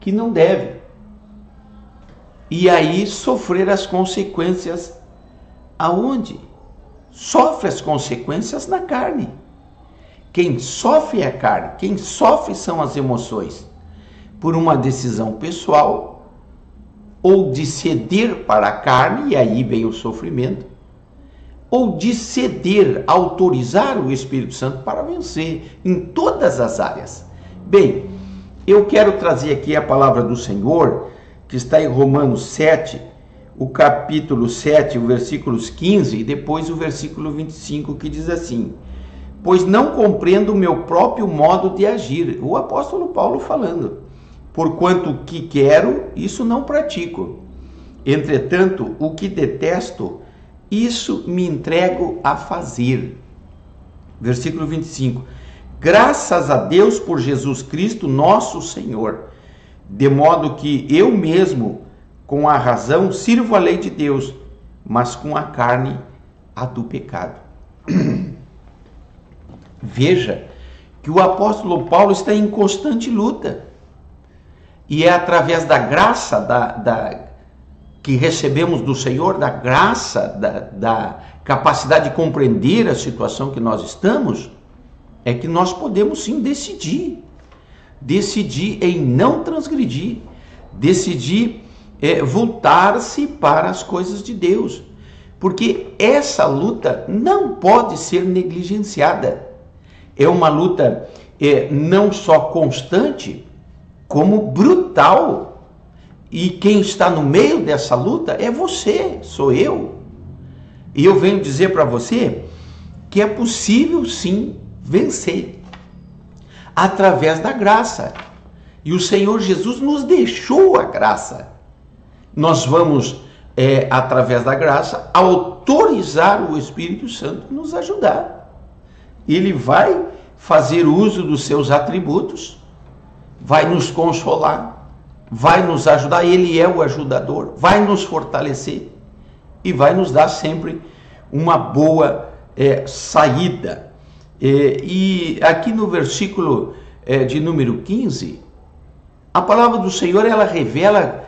que não deve. E aí sofrer as consequências aonde? Sofre as consequências na carne. Quem sofre é a carne, quem sofre são as emoções. Por uma decisão pessoal, ou de ceder para a carne, e aí vem o sofrimento, ou de ceder, autorizar o Espírito Santo para vencer em todas as áreas. Bem, eu quero trazer aqui a palavra do Senhor, que está em Romanos 7, o capítulo 7, o versículos 15 e depois o versículo 25, que diz assim: pois não compreendo o meu próprio modo de agir. O apóstolo Paulo falando. Porquanto o que quero, isso não pratico. Entretanto, o que detesto, isso me entrego a fazer. Versículo 25. Graças a Deus por Jesus Cristo, nosso Senhor, de modo que eu mesmo, com a razão, sirvo a lei de Deus, mas com a carne, a do pecado. Veja que o apóstolo Paulo está em constante luta. E é através da graça que recebemos do Senhor, da graça, da capacidade de compreender a situação que nós estamos, é que nós podemos sim decidir. Decidir em não transgredir. Decidir voltar-se para as coisas de Deus. Porque essa luta não pode ser negligenciada. É uma luta não só constante, como brutal. E quem está no meio dessa luta é você, sou eu. E eu venho dizer para você que é possível sim vencer através da graça. E o Senhor Jesus nos deixou a graça. Nós vamos, através da graça, autorizar o Espírito Santo a nos ajudar. Ele vai fazer uso dos seus atributos, vai nos consolar, vai nos ajudar, ele é o ajudador, vai nos fortalecer e vai nos dar sempre uma boa saída. E aqui no versículo de número 15, a palavra do Senhor, ela revela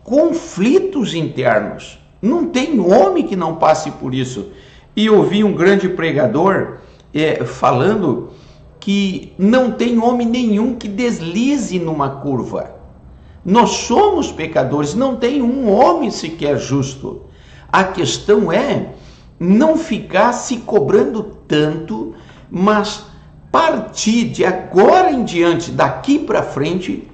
conflitos internos. Não tem homem que não passe por isso. E eu ouvi um grande pregador falando que não tem homem nenhum que deslize numa curva. Nós somos pecadores, não tem um homem sequer justo. A questão é não ficar se cobrando tanto, mas partir de agora em diante, daqui para frente,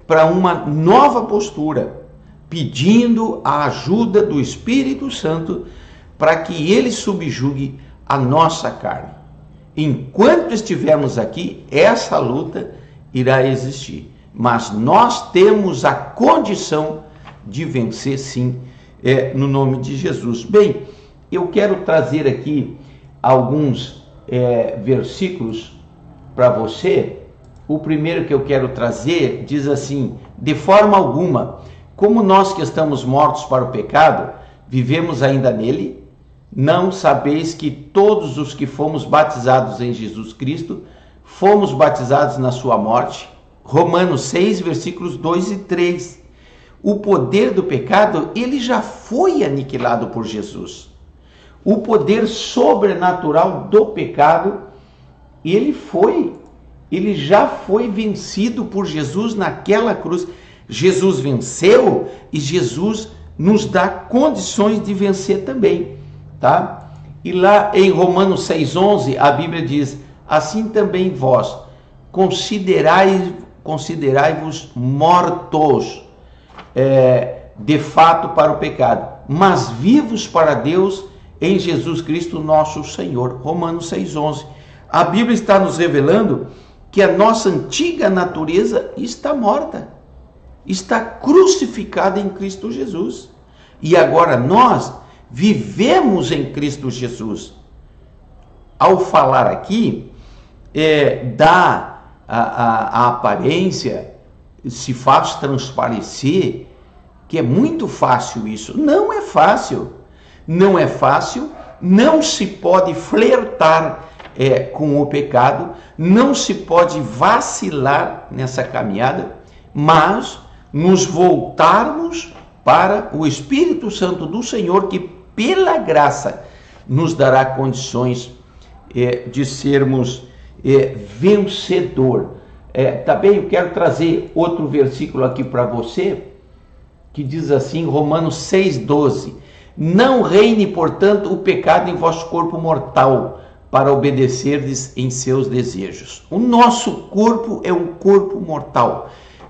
para uma nova postura, pedindo a ajuda do Espírito Santo para que ele subjugue a nossa carne. Enquanto estivermos aqui, essa luta irá existir. Mas nós temos a condição de vencer sim, no nome de Jesus. Bem, eu quero trazer aqui alguns versículos para você. O primeiro que eu quero trazer diz assim: de forma alguma, como nós que estamos mortos para o pecado, vivemos ainda nele? Não sabeis que todos os que fomos batizados em Jesus Cristo, fomos batizados na sua morte? Romanos 6, versículos 2 e 3. O poder do pecado, ele já foi aniquilado por Jesus. O poder sobrenatural do pecado, ele já foi vencido por Jesus naquela cruz. Jesus venceu e Jesus nos dá condições de vencer também, tá? E lá em Romanos 6,11, a Bíblia diz: assim também vós considerai-vos mortos, de fato, para o pecado, mas vivos para Deus em Jesus Cristo nosso Senhor. Romanos 6,11. A Bíblia está nos revelando que a nossa antiga natureza está morta, está crucificada em Cristo Jesus. E agora nós vivemos em Cristo Jesus. Ao falar aqui, dá a aparência, se faz transparecer que é muito fácil isso. Não é fácil. Não é fácil, não se pode flertar com o pecado, não se pode vacilar nessa caminhada, mas nos voltarmos para o Espírito Santo do Senhor, que pela graça nos dará condições de sermos vencedor. Também eu quero trazer outro versículo aqui para você, que diz assim, Romanos 6,12: não reine, portanto, o pecado em vosso corpo mortal, para obedecerdes em seus desejos. O nosso corpo é um corpo mortal.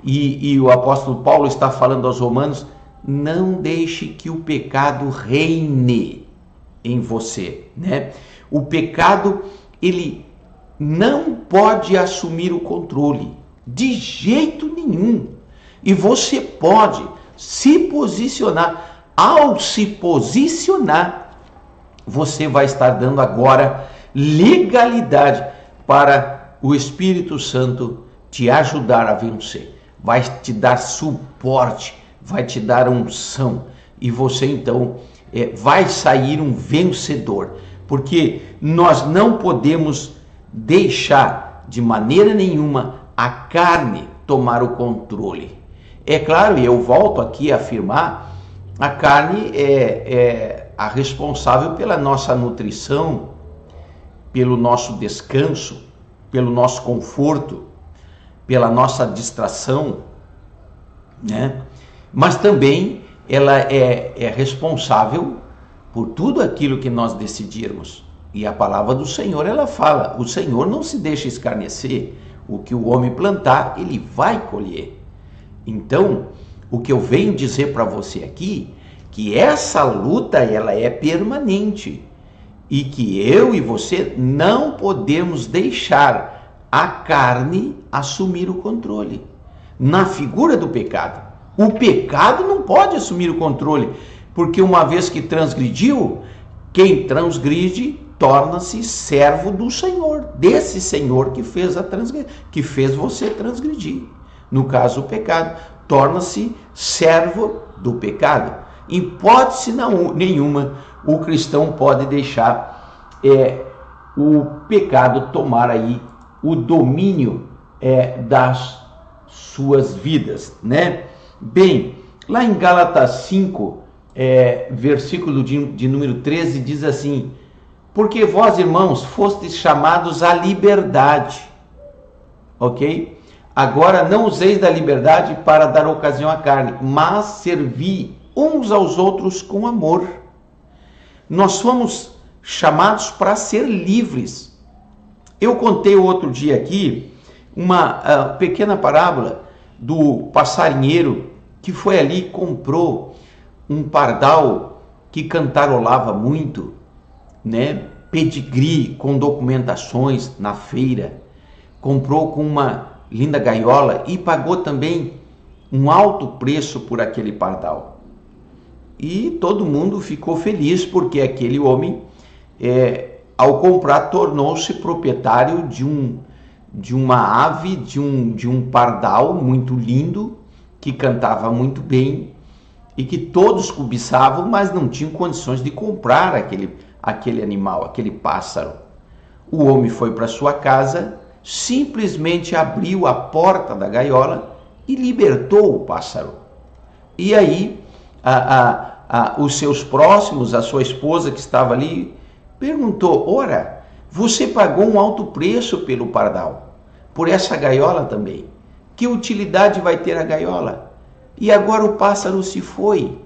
E o apóstolo Paulo está falando aos romanos, não deixe que o pecado reine em você, né? O pecado, ele não pode assumir o controle, de jeito nenhum. E você pode se posicionar. Ao se posicionar, você vai estar dando agora legalidade para o Espírito Santo te ajudar a vencer. Vai te dar suporte, vai te dar unção, e você então vai sair um vencedor, porque nós não podemos deixar de maneira nenhuma a carne tomar o controle. É claro, e eu volto aqui a afirmar, a carne é a responsável pela nossa nutrição, pelo nosso descanso, pelo nosso conforto, pela nossa distração, né? Mas também ela é responsável por tudo aquilo que nós decidirmos. E a palavra do Senhor, ela fala, o Senhor não se deixa escarnecer, o que o homem plantar, ele vai colher. Então, o que eu venho dizer para você aqui, que essa luta, ela é permanente, e que eu e você não podemos deixar a carne assumir o controle. Na figura do pecado. O pecado não pode assumir o controle, porque uma vez que transgrediu, quem transgride torna-se servo do Senhor, desse Senhor que fez você transgredir. No caso, o pecado torna-se servo do pecado. Em hipótese nenhuma, o cristão pode deixar o pecado tomar aí o domínio das suas vidas, né? Bem, lá em Gálatas 5, versículo de número 13, diz assim: porque vós, irmãos, fostes chamados à liberdade, ok? Agora não useis da liberdade para dar ocasião à carne, mas servi uns aos outros com amor. Nós fomos chamados para ser livres. Eu contei outro dia aqui uma pequena parábola do passarinheiro que foi ali e comprou um pardal que cantarolava muito, né? Pedigree com documentações na feira, comprou com uma linda gaiola e pagou também um alto preço por aquele pardal. E todo mundo ficou feliz porque aquele homem, ao comprar, tornou-se proprietário de uma ave, de um pardal muito lindo, que cantava muito bem e que todos cobiçavam, mas não tinham condições de comprar aquele animal, aquele pássaro. O homem foi para sua casa, simplesmente abriu a porta da gaiola e libertou o pássaro. E aí os seus próximos, a sua esposa que estava ali, perguntou: ora, você pagou um alto preço pelo pardal, por essa gaiola também. Que utilidade vai ter a gaiola? E agora o pássaro se foi.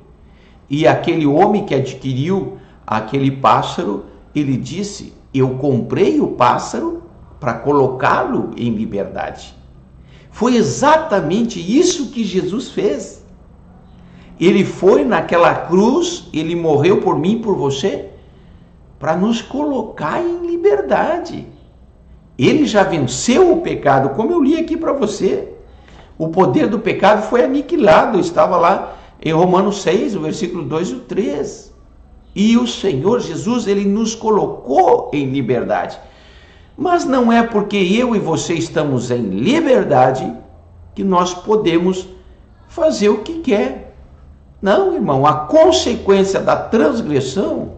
E aquele homem que adquiriu aquele pássaro, ele disse: eu comprei o pássaro para colocá-lo em liberdade. Foi exatamente isso que Jesus fez. Ele foi naquela cruz, ele morreu por mim e por você, para nos colocar em liberdade. Ele já venceu o pecado, como eu li aqui para você. O poder do pecado foi aniquilado, estava lá em Romanos 6, o versículo 2 e o 3. E o Senhor Jesus, ele nos colocou em liberdade. Mas não é porque eu e você estamos em liberdade que nós podemos fazer o que quer. Não, irmão, a consequência da transgressão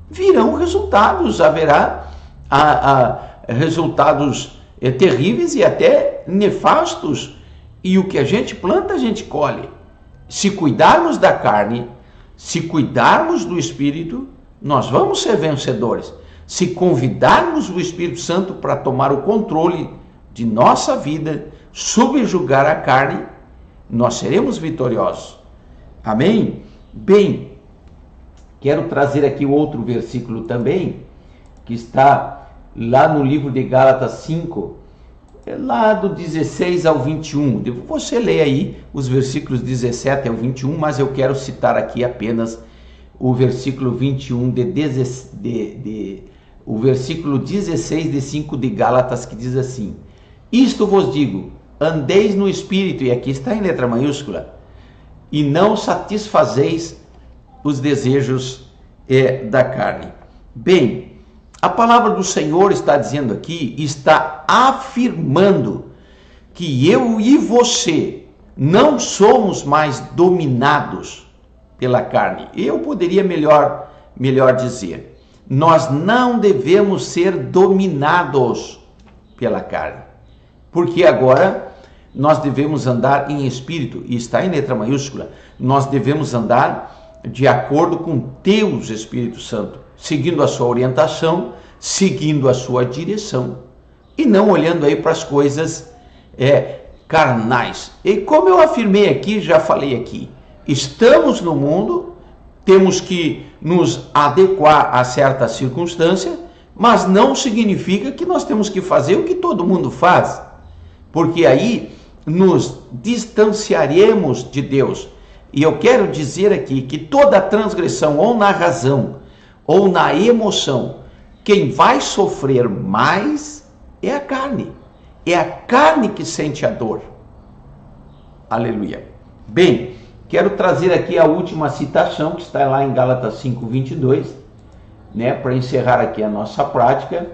virão resultados, haverá resultados terríveis e até nefastos E o que a gente planta, a gente colhe. Se cuidarmos da carne, se cuidarmos do Espírito, nós vamos ser vencedores. Se convidarmos o Espírito Santo para tomar o controle de nossa vida, subjugar a carne, nós seremos vitoriosos. Amém? Bem, quero trazer aqui outro versículo também, que está lá no livro de Gálatas 5, lá do 16 ao 21. Você lê aí os versículos 17 ao 21, mas eu quero citar aqui apenas o versículo 21 o versículo 16 de 5 de Gálatas, que diz assim: isto vos digo, andeis no Espírito, e aqui está em letra maiúscula, e não satisfazeis os desejos da carne. Bem, a palavra do Senhor está dizendo aqui, está afirmando que eu e você não somos mais dominados pela carne. Eu poderia melhor dizer, nós não devemos ser dominados pela carne, porque agora nós devemos andar em espírito, e está em letra maiúscula, nós devemos andar de acordo com Deus Espírito Santo, seguindo a sua orientação, seguindo a sua direção, e não olhando aí para as coisas carnais. E como eu afirmei aqui, já falei aqui, estamos no mundo, temos que nos adequar a certa circunstância, mas não significa que nós temos que fazer o que todo mundo faz, porque aí nos distanciaremos de Deus. E eu quero dizer aqui que toda transgressão, ou na razão, ou na emoção, quem vai sofrer mais é a carne. É a carne que sente a dor. Aleluia. Bem, quero trazer aqui a última citação, que está lá em Gálatas 5:22, né, para encerrar aqui a nossa prática,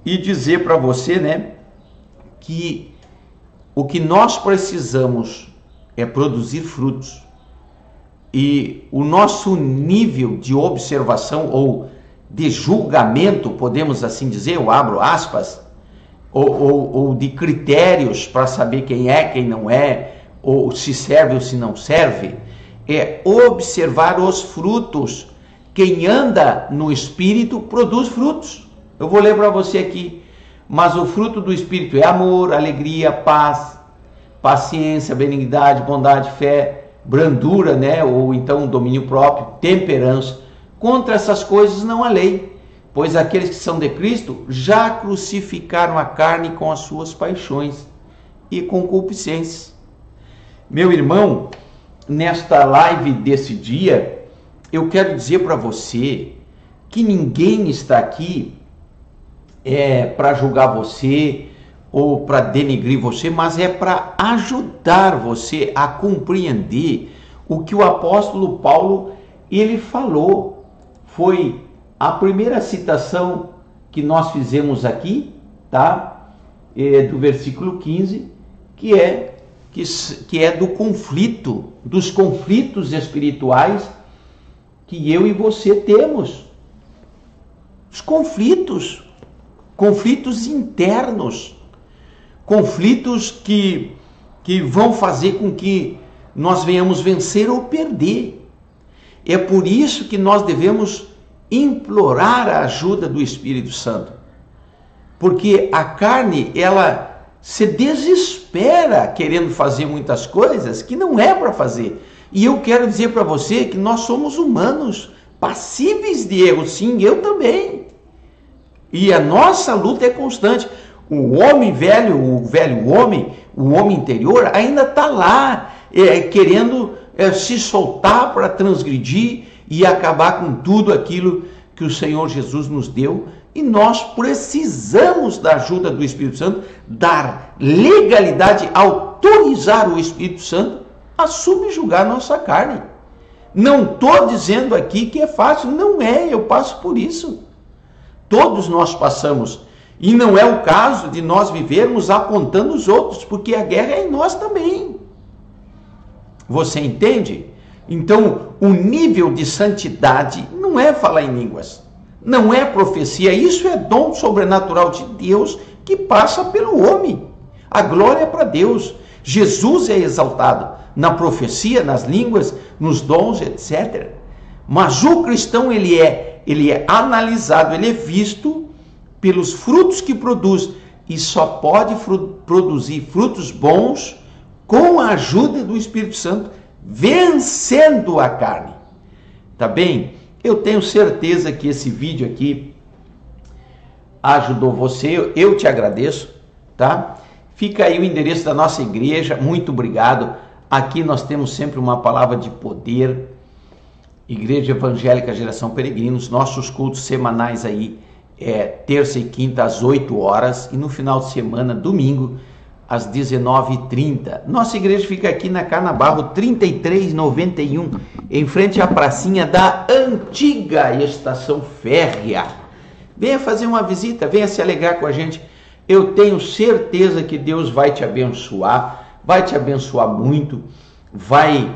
e dizer para você, né, que o que nós precisamos é produzir frutos. E o nosso nível de observação ou de julgamento, podemos assim dizer, eu abro aspas, ou de critérios para saber quem é, quem não é, ou se serve ou se não serve, é observar os frutos. Quem anda no Espírito produz frutos. Eu vou ler para você aqui. Mas o fruto do Espírito é amor, alegria, paz, paciência, benignidade, bondade, fé, brandura, né? Ou então domínio próprio, temperança. Contra essas coisas não há lei, pois aqueles que são de Cristo já crucificaram a carne com as suas paixões e concupiscências. Meu irmão, nesta live desse dia, eu quero dizer para você que ninguém está aqui para julgar você ou para denegrir você, mas é para ajudar você a compreender o que o apóstolo Paulo ele falou. Foi a primeira citação que nós fizemos aqui, tá? Do versículo 15, que é do conflito, dos conflitos espirituais que eu e você temos. Os conflitos internos, conflitos que vão fazer com que nós venhamos vencer ou perder. É por isso que nós devemos implorar a ajuda do Espírito Santo, porque a carne, ela se desespera querendo fazer muitas coisas que não é para fazer. E eu quero dizer para você que nós somos humanos, passíveis de erro, sim, eu também. E a nossa luta é constante. O homem velho, o homem interior ainda está lá, querendo se soltar para transgredir e acabar com tudo aquilo que o Senhor Jesus nos deu. E nós precisamos da ajuda do Espírito Santo, dar legalidade, autorizar o Espírito Santo a subjugar nossa carne. Não estou dizendo aqui que é fácil, não é, eu passo por isso. Todos nós passamos. E não é o caso de nós vivermos apontando os outros, porque a guerra é em nós também. Você entende? Então, o nível de santidade não é falar em línguas, não é profecia, isso é dom sobrenatural de Deus que passa pelo homem. A glória é para Deus. Jesus é exaltado na profecia, nas línguas, nos dons, etc. Mas o cristão, ele é analisado, ele é visto pelos frutos que produz, e só pode produzir frutos bons com a ajuda do Espírito Santo, vencendo a carne. Tá bem? Eu tenho certeza que esse vídeo aqui ajudou você, eu te agradeço, tá? Fica aí o endereço da nossa igreja, muito obrigado. Aqui nós temos sempre uma palavra de poder. Igreja Evangélica Geração Peregrinos, nossos cultos semanais aí, terça e quinta às 8 horas, e no final de semana, domingo, às 19h30. Nossa igreja fica aqui na Canabarro 3391, em frente à pracinha da antiga estação férrea. Venha fazer uma visita, venha se alegrar com a gente. Eu tenho certeza que Deus vai te abençoar muito, vai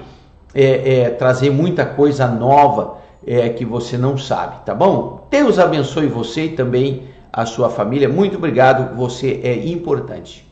trazer muita coisa nova que você não sabe, tá bom? Deus abençoe você e também a sua família. Muito obrigado, você é importante.